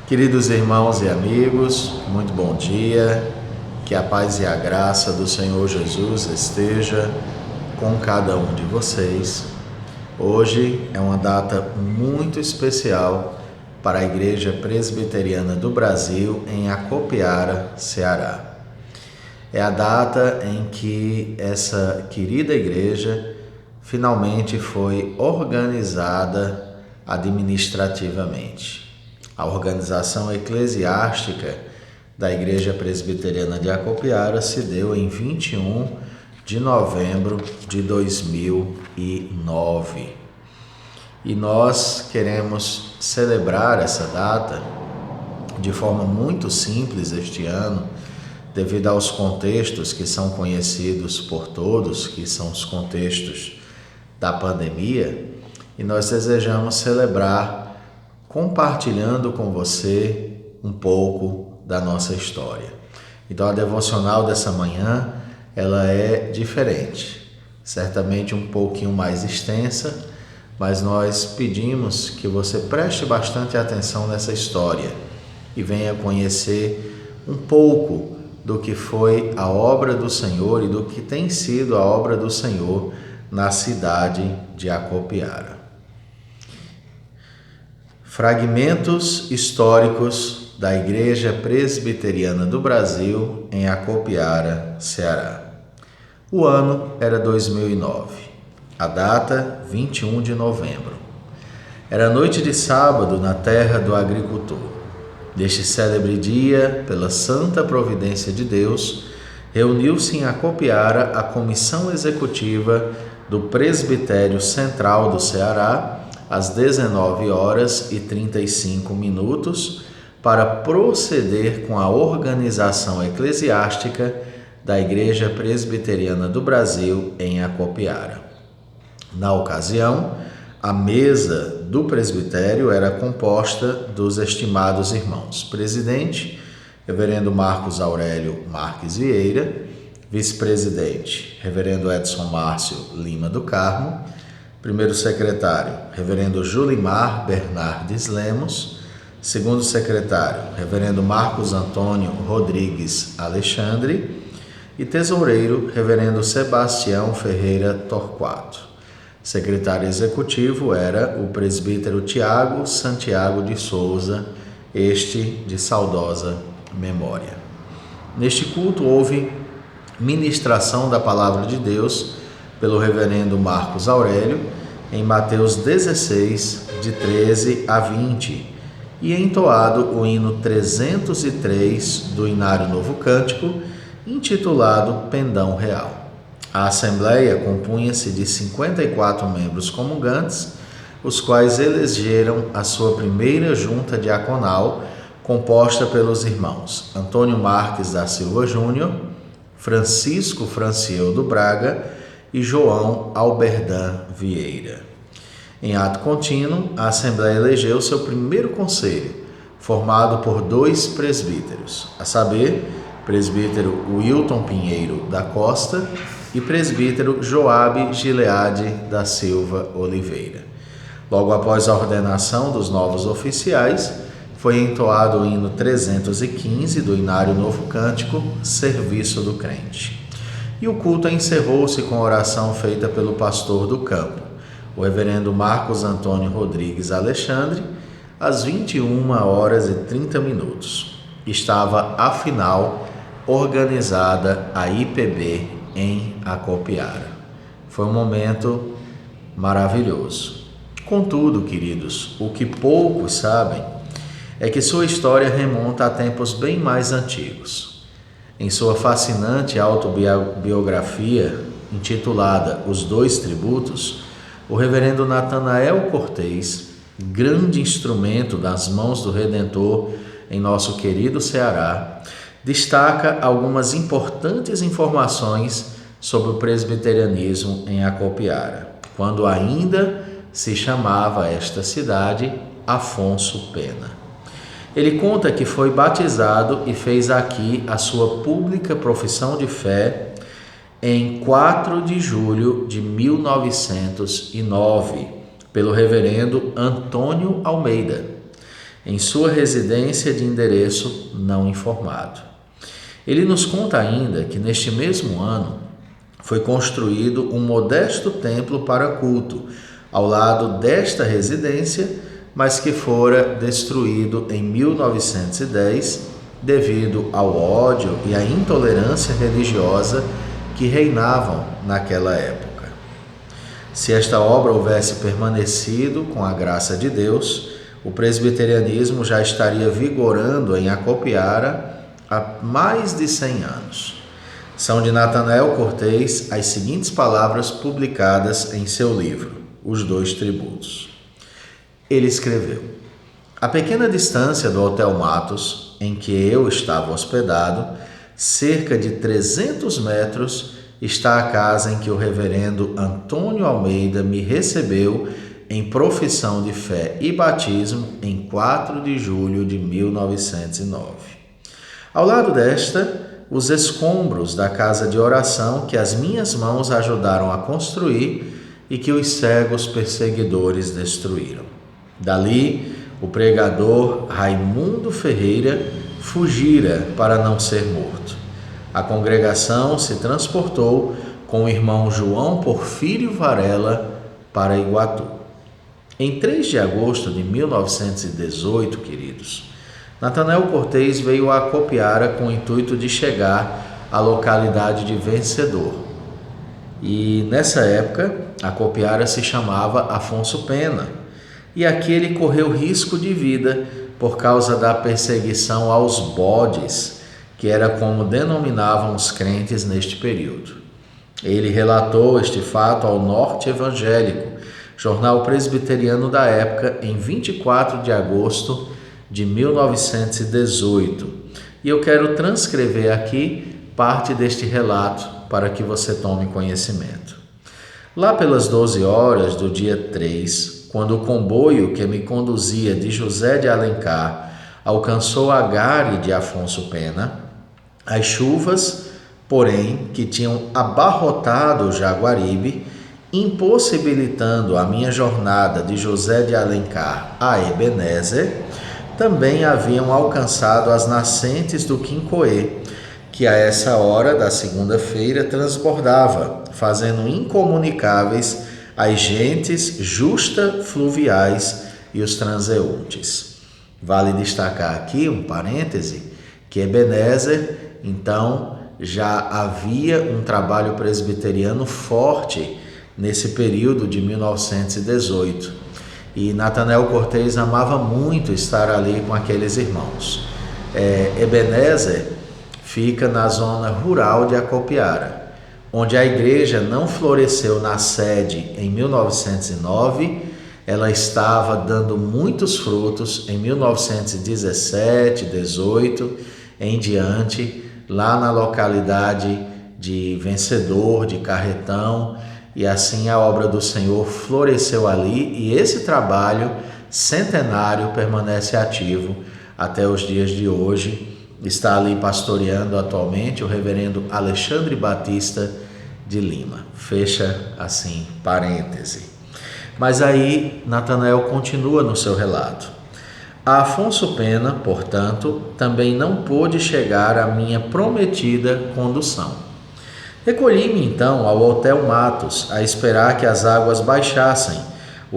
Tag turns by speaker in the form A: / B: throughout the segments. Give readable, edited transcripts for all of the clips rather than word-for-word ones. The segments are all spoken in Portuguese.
A: Queridos irmãos e amigos, muito bom dia, que a paz e a graça do Senhor Jesus esteja com cada um de vocês. Hoje é uma data muito especial para a Igreja Presbiteriana do Brasil em Acopiara, Ceará. É a data em que essa querida igreja finalmente foi organizada administrativamente. A organização eclesiástica da Igreja Presbiteriana de Acopiara se deu em 21 de novembro de 2009. E nós queremos celebrar essa data de forma muito simples este ano, devido aos contextos que são conhecidos por todos, que são os contextos da pandemia, e nós desejamos celebrar compartilhando com você um pouco da nossa história. Então a devocional dessa manhã, ela é diferente, certamente um pouquinho mais extensa, mas nós pedimos que você preste bastante atenção nessa história e venha conhecer um pouco do que foi a obra do Senhor e do que tem sido a obra do Senhor na cidade de Acopiara. Fragmentos históricos da Igreja Presbiteriana do Brasil em Acopiara, Ceará. O ano era 2009, a data 21 de novembro. Era noite de sábado na terra do agricultor. Neste célebre dia, pela santa providência de Deus, reuniu-se em Acopiara a comissão executiva do Presbitério Central do Ceará às 19h35 para proceder com a organização eclesiástica da Igreja Presbiteriana do Brasil em Acopiara. Na ocasião, a mesa do presbitério era composta dos estimados irmãos: presidente, reverendo Marcos Aurélio Marques Vieira; vice-presidente, reverendo Edson Márcio Lima do Carmo; primeiro secretário, reverendo Julimar Bernardes Lemos; segundo secretário, reverendo Marcos Antônio Rodrigues Alexandre; e tesoureiro, reverendo Sebastião Ferreira Torquato. Secretário executivo era o presbítero Tiago Santiago de Souza, este de saudosa memória. Neste culto houve ministração da palavra de Deus pelo reverendo Marcos Aurélio em Mateus 16, de 13 a 20, e entoado o hino 303 do Inário Novo Cântico, intitulado Pendão Real. A Assembleia compunha-se de 54 membros comungantes, os quais elegeram a sua primeira junta diaconal, composta pelos irmãos Antônio Marques da Silva Júnior, Francisco Francieldo Braga e João Alberdan Vieira. Em ato contínuo, a Assembleia elegeu seu primeiro conselho, formado por 2 presbíteros, a saber, presbítero Wilton Pinheiro da Costa e presbítero Joabe Gileade da Silva Oliveira. Logo após a ordenação dos novos oficiais, foi entoado o hino 315 do Inário Novo Cântico, Serviço do Crente. E o culto encerrou-se com a oração feita pelo pastor do campo, o reverendo Marcos Antônio Rodrigues Alexandre, às 21h30. Estava, afinal, organizada a IPB em Acopiara. Foi um momento maravilhoso. Contudo, queridos, o que poucos sabem é que sua história remonta a tempos bem mais antigos. Em sua fascinante autobiografia, intitulada Os Dois Tributos, o reverendo Natanael Cortez, grande instrumento das mãos do Redentor em nosso querido Ceará, destaca algumas importantes informações sobre o presbiterianismo em Acopiara, quando ainda se chamava esta cidade Afonso Pena. Ele conta que foi batizado e fez aqui a sua pública profissão de fé em 4 de julho de 1909, pelo reverendo Antônio Almeida. em sua residência de endereço não informado. Ele nos conta ainda que neste mesmo ano foi construído um modesto templo para culto ao lado desta residência, mas que fora destruído em 1910 devido ao ódio e à intolerância religiosa que reinavam naquela época. Se esta obra houvesse permanecido com a graça de Deus, o presbiterianismo já estaria vigorando em Acopiara há mais de 100 anos. São de Natanael Cortês as seguintes palavras publicadas em seu livro, Os Dois Tributos. Ele escreveu: a pequena distância do Hotel Matos, em que eu estava hospedado, cerca de 300 metros, está a casa em que o reverendo Antônio Almeida me recebeu em profissão de fé e batismo em 4 de julho de 1909. Ao lado desta, os escombros da casa de oração que as minhas mãos ajudaram a construir e que os cegos perseguidores destruíram. Dali, o pregador Raimundo Ferreira fugira para não ser morto. A congregação se transportou com o irmão João Porfírio Varela para Iguatu. Em 3 de agosto de 1918, queridos, Natanael Cortês veio a Acopiara com o intuito de chegar à localidade de Vencedor. E nessa época, Acopiara se chamava Afonso Pena, e aqui ele correu risco de vida por causa da perseguição aos bodes, que era como denominavam os crentes neste período. Ele relatou este fato ao Norte Evangélico, jornal presbiteriano da época, em 24 de agosto de 1918. E eu quero transcrever aqui parte deste relato para que você tome conhecimento. Lá pelas 12 horas do dia 3, quando o comboio que me conduzia de José de Alencar alcançou a gare de Afonso Pena, as chuvas, porém, que tinham abarrotado o Jaguaribe, impossibilitando a minha jornada de José de Alencar a Ebenezer, também haviam alcançado as nascentes do Quincoê, que a essa hora da segunda-feira transbordava, fazendo incomunicáveis as gentes justa fluviais e os transeuntes. Vale destacar aqui um parêntese, que Ebenezer, então, já havia um trabalho presbiteriano forte nesse período de 1918. E Natanael Cortês amava muito estar ali com aqueles irmãos. Ebenezer fica na zona rural de Acopiara, onde a igreja não floresceu na sede em 1909, ela estava dando muitos frutos em 1917, 18, em diante, lá na localidade de Vencedor, de Carretão, e assim a obra do Senhor floresceu ali, e esse trabalho centenário permanece ativo até os dias de hoje. Está ali pastoreando atualmente o reverendo Alexandre Batista de Lima. Fecha assim, parêntese. Mas aí Natanael continua no seu relato. A Afonso Pena, portanto, também não pôde chegar à minha prometida condução. Recolhi-me então ao Hotel Matos a esperar que as águas baixassem,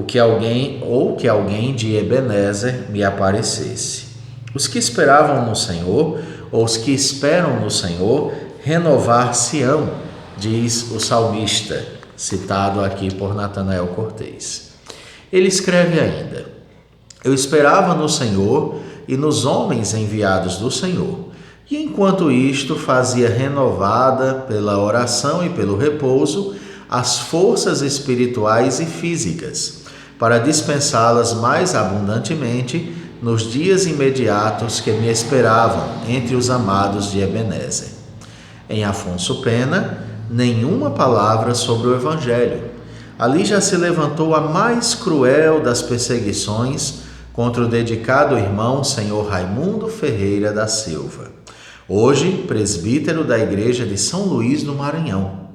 A: que alguém de Ebenezer me aparecesse. Os que esperavam no Senhor, ou os que esperam no Senhor, renovar-se-ão, diz o salmista, citado aqui por Natanael Cortês. Ele escreve ainda: eu esperava no Senhor e nos homens enviados do Senhor, e enquanto isto fazia renovada pela oração e pelo repouso as forças espirituais e físicas, para dispensá-las mais abundantemente nos dias imediatos que me esperavam entre os amados de Ebenezer. Em Afonso Pena, nenhuma palavra sobre o Evangelho. Ali já se levantou a mais cruel das perseguições contra o dedicado irmão senhor Raimundo Ferreira da Silva, hoje presbítero da igreja de São Luís do Maranhão.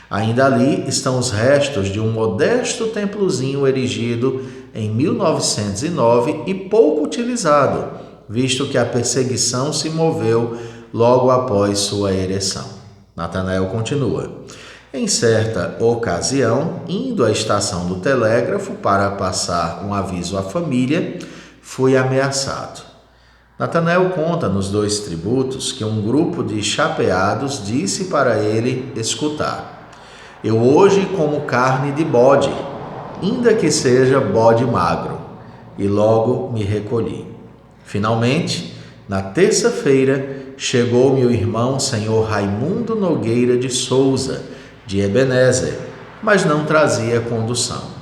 A: Ainda ali estão os restos de um modesto templozinho erigido em 1909 e pouco utilizado, visto que a perseguição se moveu logo após sua ereção. Natanael continua: em certa ocasião, indo à estação do telégrafo para passar um aviso à família, fui ameaçado. Natanael conta nos 2 tributos que um grupo de chapeados disse para ele escutar: eu hoje como carne de bode, ainda que seja bode magro, e logo me recolhi. Finalmente, na terça-feira, chegou-me o irmão senhor Raimundo Nogueira de Souza, de Ebenezer, mas não trazia condução.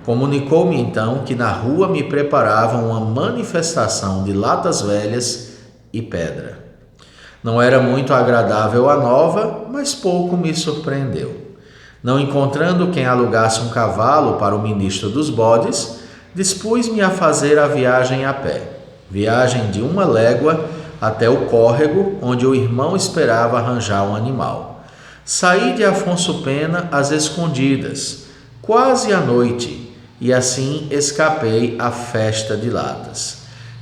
A: Comunicou-me então que na rua me preparavam uma manifestação de latas velhas e pedra. Não era muito agradável a nova, mas pouco me surpreendeu. Não encontrando quem alugasse um cavalo para o ministro dos bodes, dispus-me a fazer a viagem a pé. Viagem de 1 légua até o córrego, onde o irmão esperava arranjar um animal. Saí de Afonso Pena às escondidas, quase à noite, e assim escapei à festa de latas.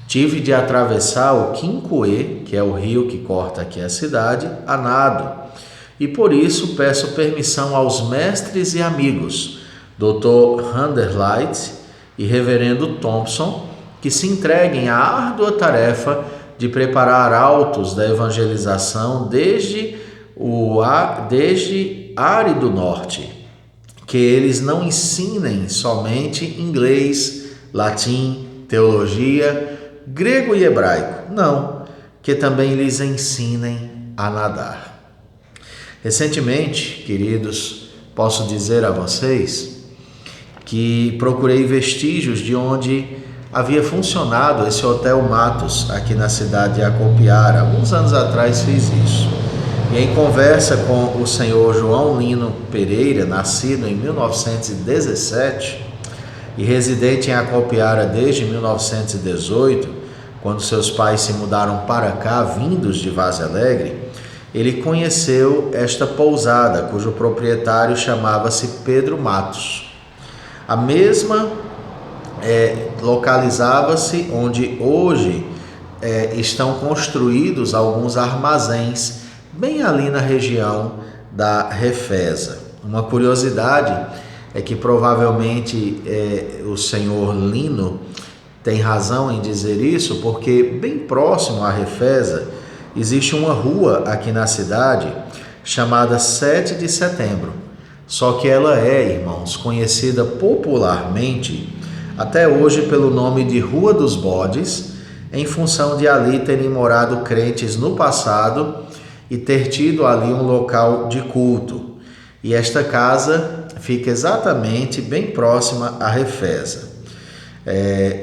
A: Tive de atravessar o Quincoê, que é o rio que corta aqui a cidade, a nado, e por isso peço permissão aos mestres e amigos, Dr. Hunderlight e Reverendo Thompson, que se entreguem à árdua tarefa de preparar autos da evangelização desde árido norte, que eles não ensinem somente inglês, latim, teologia, grego e hebraico, não, que também lhes ensinem a nadar. Recentemente, queridos, posso dizer a vocês que procurei vestígios de onde havia funcionado esse Hotel Matos aqui na cidade de Acopiara. Alguns anos atrás fiz isso. E em conversa com o senhor João Lino Pereira, nascido em 1917 e residente em Acopiara desde 1918, quando seus pais se mudaram para cá, vindos de Vaz Alegre, ele conheceu esta pousada, cujo proprietário chamava-se Pedro Matos. A mesma localizava-se onde hoje estão construídos alguns armazéns, bem ali na região da Refesa. Uma curiosidade é que provavelmente o senhor Lino tem razão em dizer isso, porque bem próximo à Refesa existe uma rua aqui na cidade chamada 7 de Setembro. Só que ela é, irmãos, conhecida popularmente até hoje pelo nome de Rua dos Bodes, em função de ali terem morado crentes no passado e ter tido ali um local de culto. E esta casa fica exatamente bem próxima à Refesa.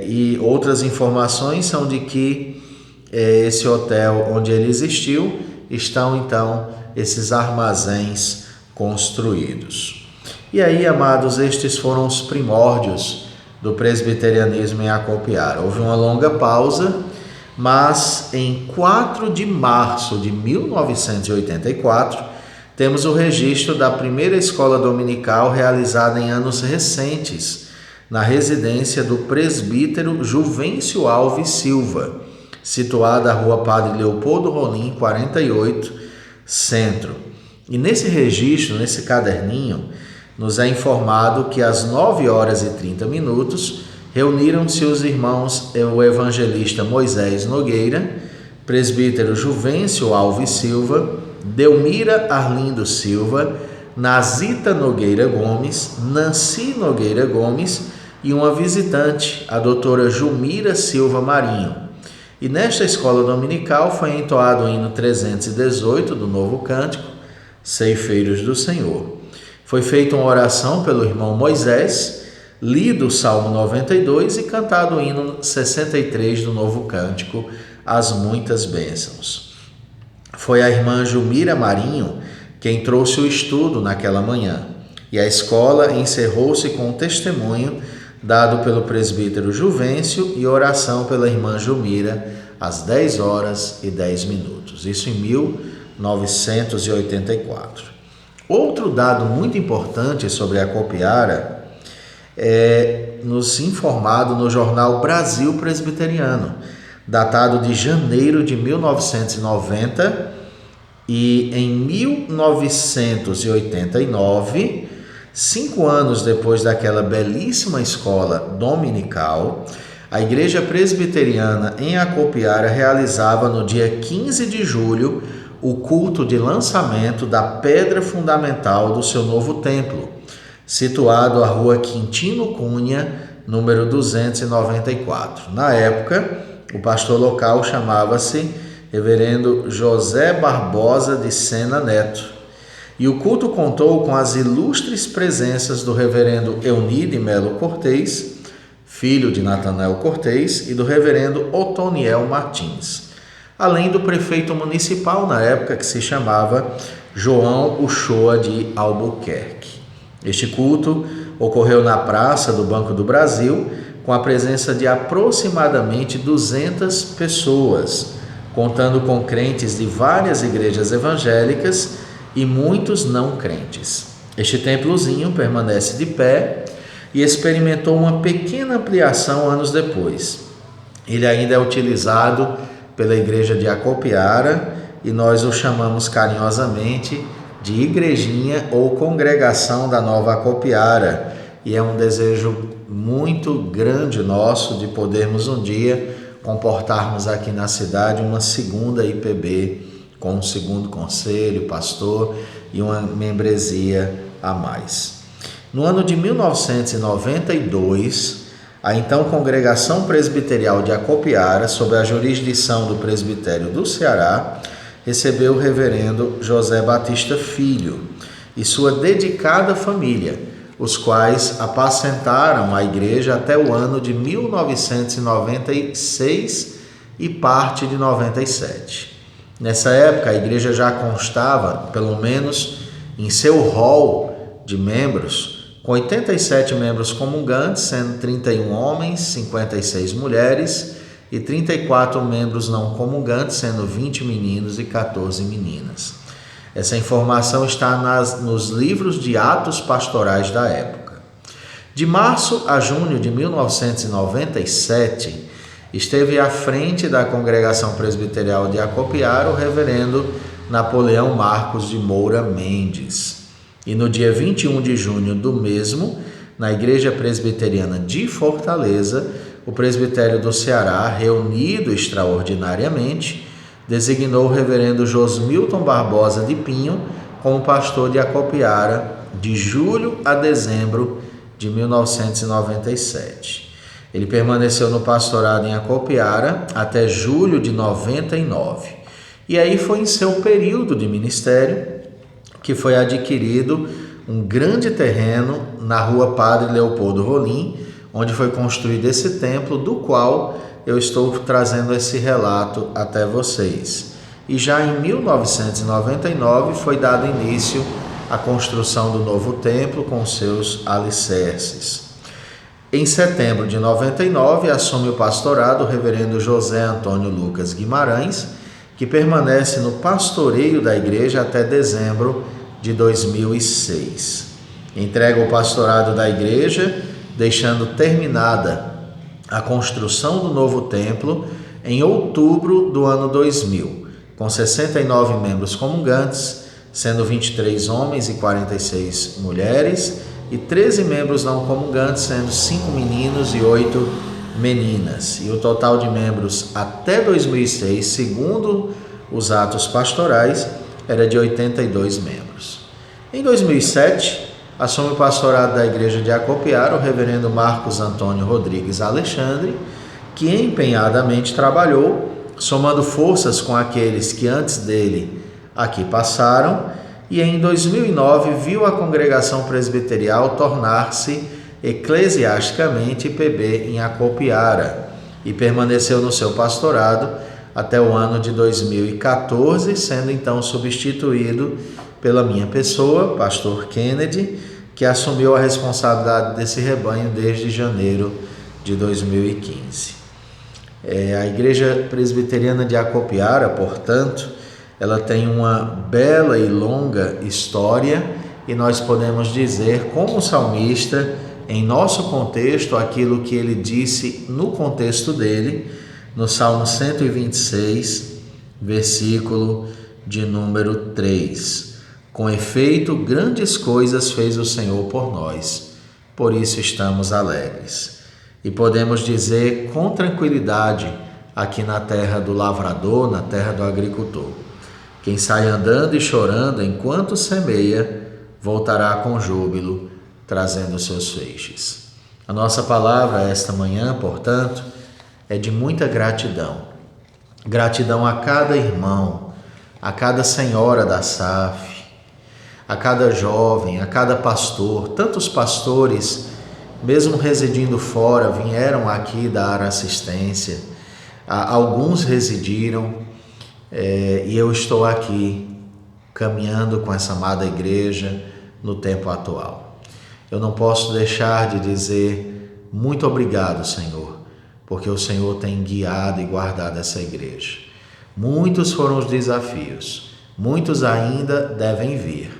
A: E outras informações são de que esse hotel onde ele existiu, estão então esses armazéns construídos. E aí, amados, estes foram os primórdios do presbiterianismo em Acopiara. Houve uma longa pausa, mas em 4 de março de 1984, temos o registro da primeira escola dominical realizada em anos recentes, na residência do presbítero Juvencio Alves Silva, situada à Rua Padre Leopoldo Rolim, 48, Centro. E nesse registro, nesse caderninho, nos é informado que às 9h30 reuniram-se os irmãos, o evangelista Moisés Nogueira, presbítero Juvencio Alves Silva, Delmira Arlindo Silva, Nazita Nogueira Gomes, Nancy Nogueira Gomes e uma visitante, a doutora Jumira Silva Marinho. E nesta escola dominical foi entoado o hino 318 do Novo Cântico, Ceifeiros do Senhor. Foi feita uma oração pelo irmão Moisés, lido o Salmo 92 e cantado o hino 63 do Novo Cântico, As Muitas Bênçãos. Foi a irmã Jumira Marinho quem trouxe o estudo naquela manhã, e a escola encerrou-se com um testemunho dado pelo presbítero Juvencio e oração pela irmã Jumira às 10h10. Isso em 1984. Outro dado muito importante sobre Acopiara é nos informado no jornal Brasil Presbiteriano, datado de janeiro de 1990, e em 1989, 5 anos depois daquela belíssima escola dominical, a Igreja Presbiteriana em Acopiara realizava no dia 15 de julho o culto de lançamento da pedra fundamental do seu novo templo, situado à rua Quintino Cunha, número 294. Na época, o pastor local chamava-se Reverendo José Barbosa de Sena Neto, e o culto contou com as ilustres presenças do reverendo Eunide Melo Cortez, filho de Natanael Cortez, e do reverendo Otoniel Martins, além do prefeito municipal na época, que se chamava João Uchoa de Albuquerque. Este culto ocorreu na Praça do Banco do Brasil, com a presença de aproximadamente 200 pessoas, contando com crentes de várias igrejas evangélicas e muitos não crentes. Este templozinho permanece de pé e experimentou uma pequena ampliação anos depois. Ele ainda é utilizado pela igreja de Acopiara e nós o chamamos carinhosamente de Igrejinha ou Congregação da Nova Acopiara, e é um desejo muito grande nosso de podermos um dia comportarmos aqui na cidade uma segunda IPB com um segundo conselho, pastor e uma membresia a mais. No ano de 1992, a então Congregação Presbiterial de Acopiara, sob a jurisdição do Presbitério do Ceará, recebeu o reverendo José Batista Filho e sua dedicada família, os quais apacentaram a igreja até o ano de 1996 e parte de 97. Nessa época, a igreja já constava, pelo menos em seu rol de membros, com 87 membros comungantes, sendo 31 homens, 56 mulheres, e 34 membros não comungantes, sendo 20 meninos e 14 meninas. Essa informação está nos livros de Atos Pastorais da época. De março a junho de 1997, esteve à frente da Congregação Presbiterial de Acopiara o reverendo Napoleão Marcos de Moura Mendes. E no dia 21 de junho do mesmo, na Igreja Presbiteriana de Fortaleza, o Presbitério do Ceará, reunido extraordinariamente, designou o reverendo Josmilton Barbosa de Pinho como pastor de Acopiara de julho a dezembro de 1997. Ele permaneceu no pastorado em Acopiara até julho de 99. E aí foi em seu período de ministério que foi adquirido um grande terreno na rua Padre Leopoldo Rolim, onde foi construído esse templo, do qual eu estou trazendo esse relato até vocês. E já em 1999 foi dado início à construção do novo templo com seus alicerces. Em setembro de 99 assume o pastorado o reverendo José Antônio Lucas Guimarães, que permanece no pastoreio da igreja até dezembro de 2006. Entrega o pastorado da igreja, deixando terminada a construção do novo templo em outubro do ano 2000, com 69 membros comungantes, sendo 23 homens e 46 mulheres, e 13 membros não comungantes, sendo 5 meninos e 8 meninas. E o total de membros até 2006, segundo os atos pastorais, era de 82 membros. Em 2007, assume o pastorado da igreja de Acopiara o reverendo Marcos Antônio Rodrigues Alexandre, que empenhadamente trabalhou, somando forças com aqueles que antes dele aqui passaram, e em 2009 viu a congregação presbiterial tornar-se eclesiasticamente IPB em Acopiara e permaneceu no seu pastorado até o ano de 2014, sendo então substituído pela minha pessoa, pastor Kennedy, que assumiu a responsabilidade desse rebanho desde janeiro de 2015. A Igreja Presbiteriana de Acopiara, portanto, ela tem uma bela e longa história, e nós podemos dizer, como o salmista, em nosso contexto aquilo que ele disse no contexto dele, no Salmo 126, versículo de número 3. Com efeito, grandes coisas fez o Senhor por nós, por isso estamos alegres. E podemos dizer com tranquilidade aqui na terra do lavrador, na terra do agricultor: quem sai andando e chorando enquanto semeia, voltará com júbilo, trazendo seus feixes. A nossa palavra esta manhã, portanto, é de muita gratidão. Gratidão a cada irmão, a cada senhora da SAF, a cada jovem, a cada pastor. Tantos pastores, mesmo residindo fora, vieram aqui dar assistência. Alguns residiram, e eu estou aqui caminhando com essa amada igreja no tempo atual. Eu não posso deixar de dizer muito obrigado, Senhor, porque o Senhor tem guiado e guardado essa igreja. Muitos foram os desafios, muitos ainda devem vir,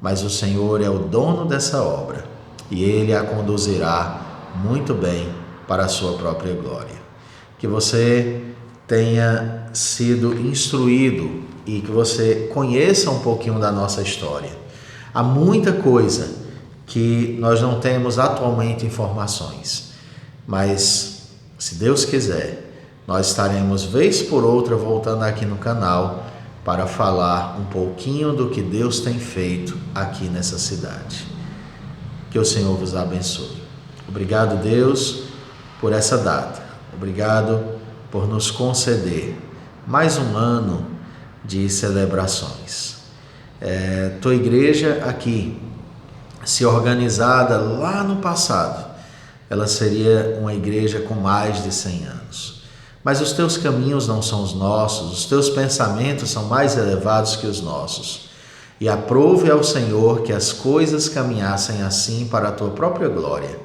A: mas o Senhor é o dono dessa obra e Ele a conduzirá muito bem para a sua própria glória. Que você tenha sido instruído e que você conheça um pouquinho da nossa história. Há muita coisa que nós não temos atualmente informações, mas se Deus quiser, nós estaremos vez por outra voltando aqui no canal para falar um pouquinho do que Deus tem feito aqui nessa cidade. Que o Senhor vos abençoe. Obrigado, Deus, por essa data. Obrigado por nos conceder mais um ano de celebrações. Tua igreja aqui, se organizada lá no passado, ela seria uma igreja com mais de 100 anos. Mas os teus caminhos não são os nossos, os teus pensamentos são mais elevados que os nossos. E aprove ao Senhor que as coisas caminhassem assim para a tua própria glória.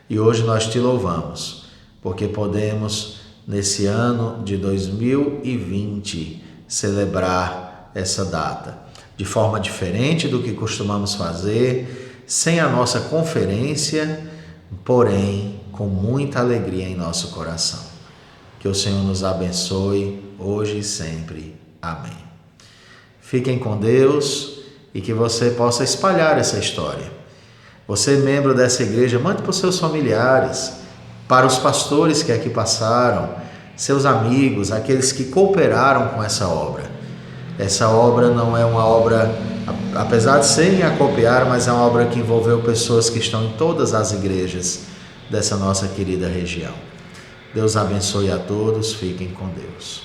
A: E hoje nós te louvamos, porque podemos, nesse ano de 2020, celebrar essa data de forma diferente do que costumamos fazer, sem a nossa conferência, porém com muita alegria em nosso coração. Que o Senhor nos abençoe hoje e sempre. Amém. Fiquem com Deus e que você possa espalhar essa história. Você, membro dessa igreja, mande para os seus familiares, para os pastores que aqui passaram, seus amigos, aqueles que cooperaram com essa obra. Essa obra não é uma obra, apesar de ser em Acopiara, mas é uma obra que envolveu pessoas que estão em todas as igrejas dessa nossa querida região. Deus abençoe a todos, fiquem com Deus.